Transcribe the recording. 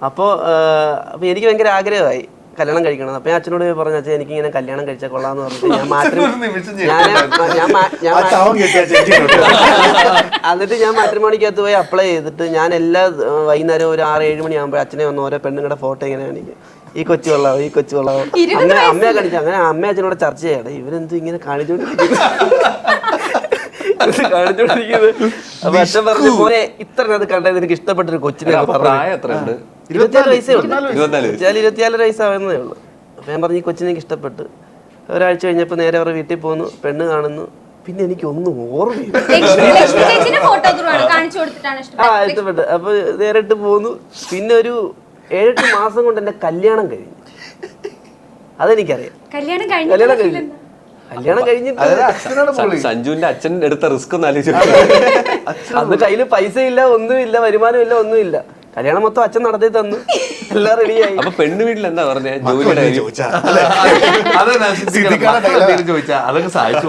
അപ്പോൾ എനിക്ക് ഭയങ്കര ആഗ്രഹമായി കല്യാണം കഴിക്കണം. അപ്പൊ ഞാൻ അച്ഛനോട് പറഞ്ഞു, അച്ഛൻ എനിക്കിങ്ങനെ കല്യാണം കഴിച്ചാൽ കൊള്ളാന്ന് പറഞ്ഞിട്ട് എന്നിട്ട് ഞാൻ മാട്രിമോണിക്കകത്ത് പോയി അപ്ലൈ ചെയ്തിട്ട് ഞാൻ എല്ലാ വൈകുന്നേരം ഒരു 6-7 മണിയാകുമ്പോൾ അച്ഛനെ വന്ന് ഓരോ പെണ്ണുങ്ങളുടെ ഫോട്ടോ ഇങ്ങനെ കാണിക്കും, ഈ കൊച്ചു കൊള്ളാവോ, ഈ കൊച്ചു കൊള്ളാവോ, അങ്ങനെ അമ്മയെ കാണിച്ചു. അങ്ങനെ അമ്മ അച്ഛനോട് ചർച്ച ചെയ്യണം, ഇവരെന്ത് ഇങ്ങനെ കാണിച്ചോണ്ടിരിക്കുന്നത്. അപ്പൊ അച്ഛൻ പറഞ്ഞു, മോനെ ഇത്രനത് കണ്ടത് എനിക്ക് ഇഷ്ടപ്പെട്ടൊരു കൊച്ചിനെ. 24 വയസ്സേ ഉള്ളൂ, 24 വയസ്സാവുന്നതേ ഉള്ളൂ. അപ്പൊ ഞാൻ പറഞ്ഞു, ഈ കൊച്ചിനെ എനിക്ക് ഇഷ്ടപ്പെട്ട്. ഒരാഴ്ച കഴിഞ്ഞപ്പോൾ നേരെ അവരുടെ വീട്ടിൽ പോകുന്നു, പെണ്ണ് കാണുന്നു. പിന്നെ എനിക്ക് ഒന്നും ഓർമ്മയില്ല. ഇഷ്ടപ്പെട്ടു. അപ്പൊ നേരിട്ട് പോന്നു. പിന്നെ ഒരു 7-8 മാസം കൊണ്ട് എന്റെ കല്യാണം കഴിഞ്ഞു. അതെനിക്കറിയാം. കല്യാണം കഴിഞ്ഞിട്ട് സഞ്ജുവിന്റെ അച്ഛൻ എടുത്ത റിസ്ക് ഒന്ന് ആലോചിച്ചു. അന്ന് കയ്യില് പൈസ ഇല്ല, ഒന്നുമില്ല, വരുമാനമില്ല, ഒന്നുമില്ല. കല്യാണം മൊത്തം അച്ഛൻ നടത്തി തന്നു, എല്ലാം റെഡിയായി. അപ്പൊ പെണ്ണ് വീട്ടിൽ എന്താ പറഞ്ഞേ? ജോലിയുടെ ചോദിച്ചാ അതൊക്കെ സഹായിച്ചു.